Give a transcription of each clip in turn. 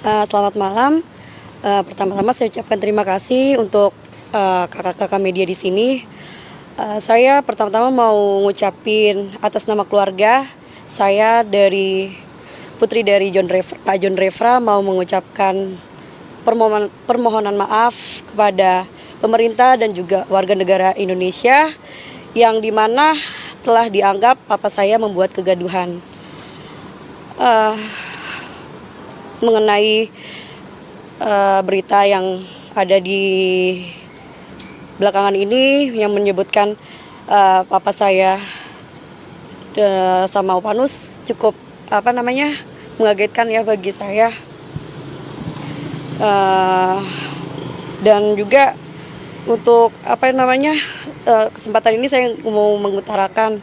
Selamat malam. Pertama-tama saya ucapkan terima kasih untuk kakak-kakak media di sini. Saya pertama-tama mau ngucapin atas nama keluarga, saya dari putri dari Pak John Refra mau mengucapkan permohonan maaf kepada pemerintah dan juga warga negara Indonesia yang dimana telah dianggap papa saya membuat kegaduhan. Mengenai berita yang ada di belakangan ini yang menyebutkan papa saya sama Opanus cukup mengagetkan ya bagi saya. Dan juga untuk kesempatan ini saya mau mengutarakan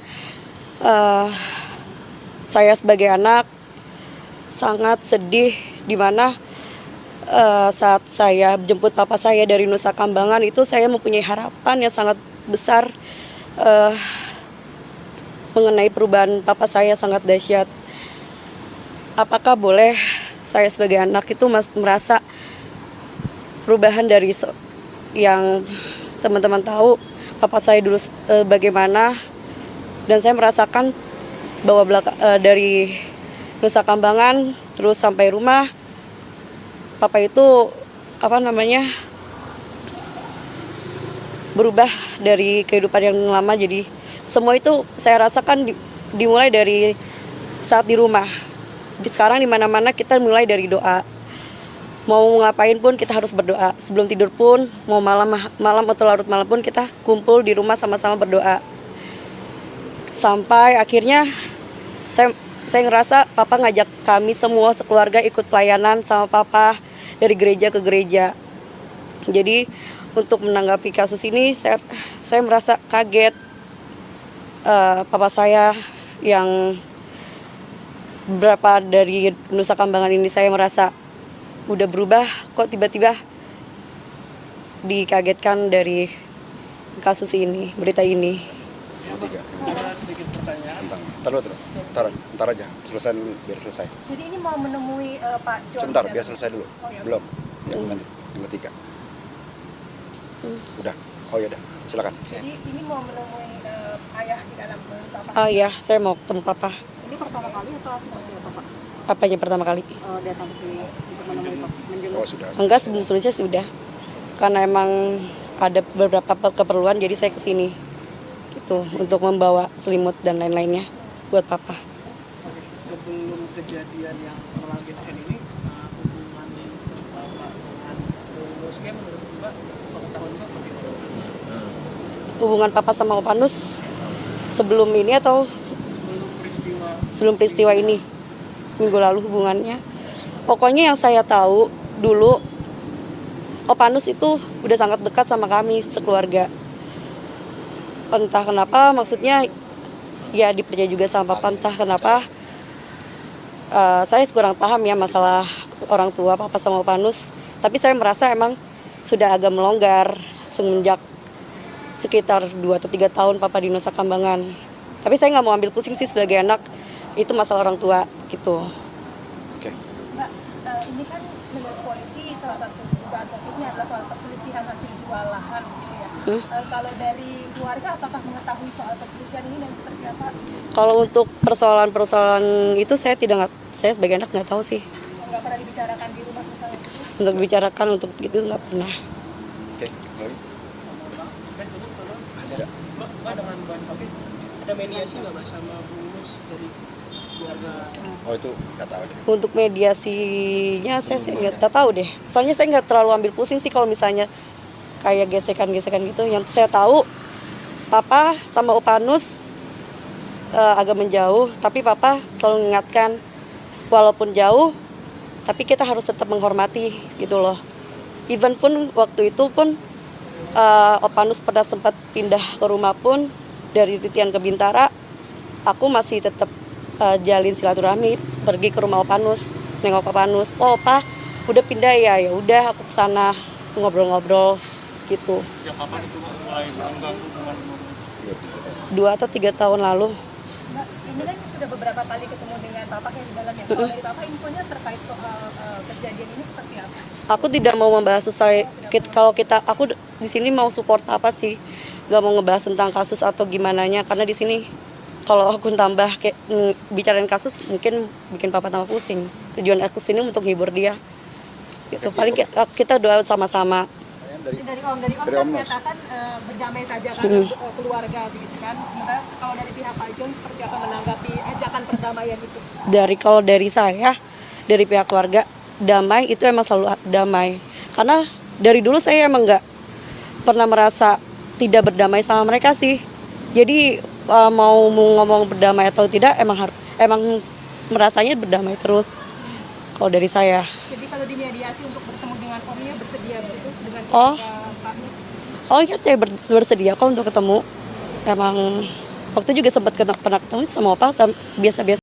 saya sebagai anak sangat sedih di mana saat saya jemput papa saya dari Nusa Kambangan itu saya mempunyai harapan yang sangat besar mengenai perubahan papa saya sangat dahsyat. Apakah boleh saya sebagai anak itu merasa perubahan dari yang teman-teman tahu papa saya dulu bagaimana, dan saya merasakan bahwa dari Nusa Kambangan terus sampai rumah papa itu berubah dari kehidupan yang lama. Jadi semua itu saya rasakan dimulai dari saat di rumah. Sekarang di mana-mana kita mulai dari doa. Mau ngapain pun kita harus berdoa. Sebelum tidur pun, mau malam atau larut malam pun kita kumpul di rumah sama-sama berdoa. Sampai akhirnya saya ngerasa papa ngajak kami semua sekeluarga ikut pelayanan sama papa dari gereja ke gereja. Jadi untuk menanggapi kasus ini saya merasa kaget. Papa saya yang beberapa dari Nusa Kambangan ini saya merasa udah berubah, kok tiba-tiba dikagetkan dari kasus ini, berita ini. Ada sedikit pertanyaan. Ntar aja, biar selesai. Jadi ini mau menemui Pak John. Sebentar, biar selesai dulu. Oh, ya. Belum. Yang ketiga. Udah. Oh ya udah, silakan. Jadi ini mau menemui ayah di dalam Bapak. Oh iya, saya mau ketemu papa. Ini pertama kali atau seperti apa, Pak? Apanya pertama kali? Datang ke sini untuk menemui Pak, menjenguk. Oh sudah. Enggak, sebelumnya sudah. Karena emang ada beberapa keperluan jadi saya kesini. Gitu, untuk membawa selimut dan lain-lainnya buat papa. Sebelum kejadian yang mengagetkan ini, hubungan Bapak dengan Ruskem menurut Mbak, pengetahuan Mbak bagaimana? Hubungan papa sama Opanus sebelum ini atau sebelum peristiwa ini? Minggu lalu hubungannya. Pokoknya yang saya tahu dulu Opanus itu udah sangat dekat sama kami sekeluarga. Entah kenapa, maksudnya ya dipercaya juga sama papa, entah kenapa. Saya kurang paham ya masalah orang tua papa sama Opanus. Tapi saya merasa emang sudah agak melonggar semenjak sekitar 2 atau 3 tahun papa di Nusa Kambangan. Tapi saya nggak mau ambil pusing sih sebagai anak, itu masalah orang tua gitu. Oke. Mbak, ini kan menurut polisi salah satu dugaan motifnya adalah soal perselisihan hasil jual lahan gitu ya. Kalau dari keluarga apakah mengetahui soal perselisihan ini dan seperti apa? Kalau untuk persoalan itu saya sebagai anak nggak tahu sih. Nggak pernah dibicarakan di rumah misalnya gitu? Untuk dibicarakan untuk itu nggak pernah. Oke. Lagi? Ada. Mbak dengan Mbak Taufik, ada mediasi nggak Mbak sama Bungus dari keluarga? Oh itu nggak tahu deh. Untuk mediasinya saya sih nggak tahu deh. Soalnya saya nggak terlalu ambil pusing sih kalau misalnya kayak gesekan-gesekan gitu. Yang saya tahu papa sama Opanus agak menjauh, tapi papa selalu mengingatkan walaupun jauh, tapi kita harus tetap menghormati gitu loh. Even pun waktu itu pun Opanus pernah sempat pindah ke rumah pun dari Titian ke Bintara, aku masih tetap jalin silaturahmi, pergi ke rumah Opanus, nengok Opanus. Oh, Pak, udah pindah ya? Ya udah, aku kesana ngobrol-ngobrol gitu. Sejak kapan itu mulai mengganggu hubungan? 2 atau 3 tahun lalu. Mbak, ini kan sudah beberapa kali ketemu dengan Papa yang di dalam ya. Kalau dari Papa infonya terkait soal kejadian ini seperti apa? Aku tidak mau membahas aku di sini mau support apa sih, nggak mau ngebahas tentang kasus atau gimana nya, karena di sini kalau aku tambah kayak bicarain kasus mungkin bikin papa tambah pusing. Tujuan aku sini untuk hibur dia. Itu paling kita doa sama-sama. Dari Om Dari kan Om Nos. menyatakan berdamai saja kan keluarga begitu kan. Sementara kalau dari pihak Pak John seperti apa menanggapi ajakan perdamaian itu? Kalau dari saya, dari pihak keluarga, damai itu emang selalu damai. Karena dari dulu saya emang nggak pernah merasa tidak berdamai sama mereka sih. Jadi mau ngomong berdamai atau tidak emang merasanya berdamai terus. Kalau dari saya. Jadi kalau dimediasi untuk bertemu dengan Omnya bersedia begitu dengan Oh. Pak Nis? Oh iya, saya bersedia kok untuk ketemu. Emang waktu juga sempat pernah ketemu sama Opa, biasa-biasa.